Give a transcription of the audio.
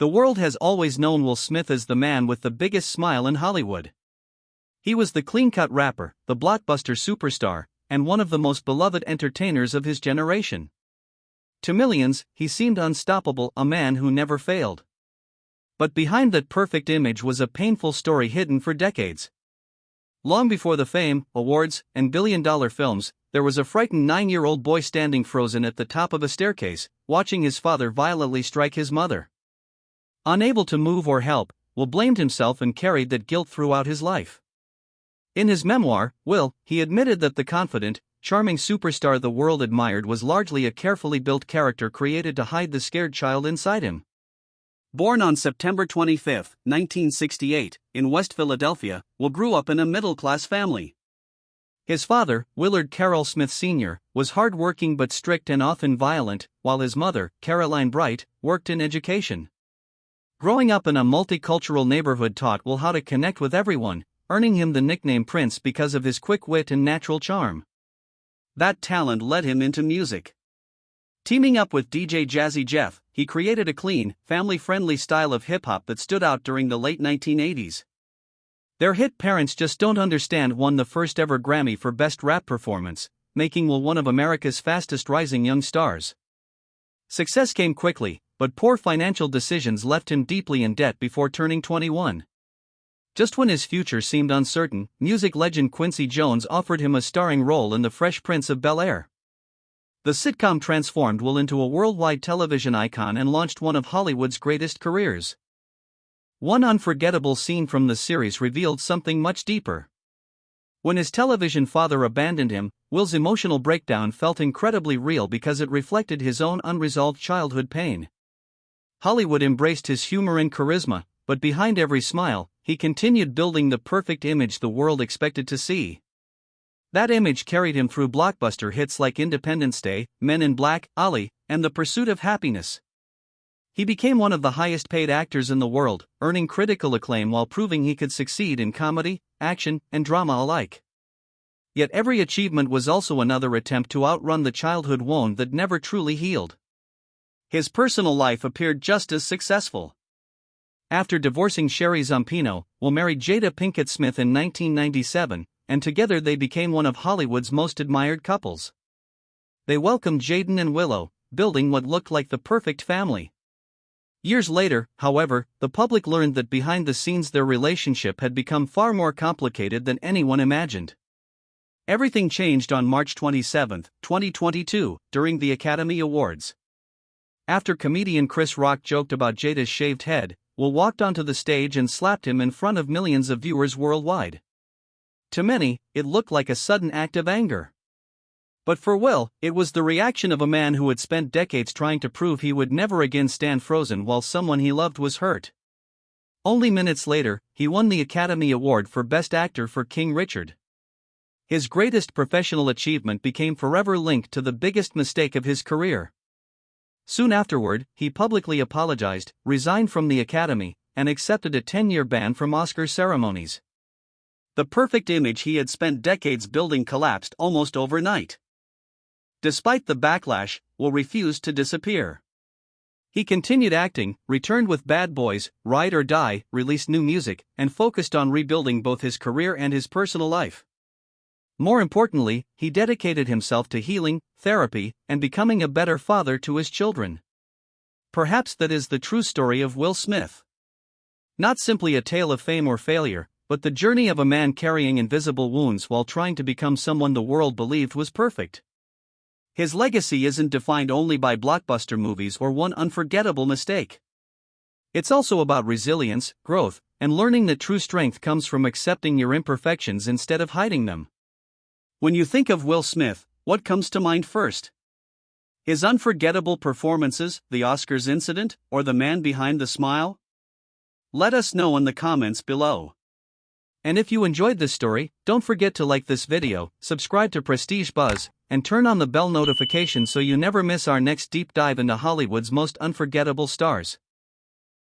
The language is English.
The world has always known Will Smith as the man with the biggest smile in Hollywood. He was the clean-cut rapper, the blockbuster superstar, and one of the most beloved entertainers of his generation. To millions, he seemed unstoppable, a man who never failed. But behind that perfect image was a painful story hidden for decades. Long before the fame, awards, and billion-dollar films, there was a frightened 9-year-old boy standing frozen at the top of a staircase, watching his father violently strike his mother. Unable to move or help, Will blamed himself and carried that guilt throughout his life. In his memoir, Will, he admitted that the confident, charming superstar the world admired was largely a carefully built character created to hide the scared child inside him. Born on September 25, 1968, in West Philadelphia, Will grew up in a middle-class family. His father, Willard Carroll Smith Sr., was hard-working but strict and often violent, while his mother, Caroline Bright, worked in education. Growing up in a multicultural neighborhood taught Will how to connect with everyone, earning him the nickname Prince because of his quick wit and natural charm. That talent led him into music. Teaming up with DJ Jazzy Jeff, he created a clean, family-friendly style of hip-hop that stood out during the late 1980s. Their hit Parents Just Don't Understand won the first-ever Grammy for Best Rap Performance, making Will one of America's fastest-rising young stars. Success came quickly, but poor financial decisions left him deeply in debt before turning 21. Just when his future seemed uncertain, music legend Quincy Jones offered him a starring role in The Fresh Prince of Bel-Air. The sitcom transformed Will into a worldwide television icon and launched one of Hollywood's greatest careers. One unforgettable scene from the series revealed something much deeper. When his television father abandoned him, Will's emotional breakdown felt incredibly real because it reflected his own unresolved childhood pain. Hollywood embraced his humor and charisma, but behind every smile, he continued building the perfect image the world expected to see. That image carried him through blockbuster hits like Independence Day, Men in Black, Ali, and The Pursuit of Happiness. He became one of the highest-paid actors in the world, earning critical acclaim while proving he could succeed in comedy, action, and drama alike. Yet every achievement was also another attempt to outrun the childhood wound that never truly healed. His personal life appeared just as successful. After divorcing Sherry Zampino, Will married Jada Pinkett Smith in 1997, and together they became one of Hollywood's most admired couples. They welcomed Jaden and Willow, building what looked like the perfect family. Years later, however, the public learned that behind the scenes their relationship had become far more complicated than anyone imagined. Everything changed on March 27, 2022, during the Academy Awards. After comedian Chris Rock joked about Jada's shaved head, Will walked onto the stage and slapped him in front of millions of viewers worldwide. To many, it looked like a sudden act of anger. But for Will, it was the reaction of a man who had spent decades trying to prove he would never again stand frozen while someone he loved was hurt. Only minutes later, he won the Academy Award for Best Actor for King Richard. His greatest professional achievement became forever linked to the biggest mistake of his career. Soon afterward, he publicly apologized, resigned from the Academy, and accepted a 10-year ban from Oscar ceremonies. The perfect image he had spent decades building collapsed almost overnight. Despite the backlash, Will refused to disappear. He continued acting, returned with Bad Boys, Ride or Die, released new music, and focused on rebuilding both his career and his personal life. More importantly, he dedicated himself to healing, therapy, and becoming a better father to his children. Perhaps that is the true story of Will Smith. Not simply a tale of fame or failure, but the journey of a man carrying invisible wounds while trying to become someone the world believed was perfect. His legacy isn't defined only by blockbuster movies or one unforgettable mistake. It's also about resilience, growth, and learning that true strength comes from accepting your imperfections instead of hiding them. When you think of Will Smith, what comes to mind first? His unforgettable performances, the Oscars incident, or the man behind the smile? Let us know in the comments below. And if you enjoyed this story, don't forget to like this video, subscribe to Prestige Buzz, and turn on the bell notification so you never miss our next deep dive into Hollywood's most unforgettable stars.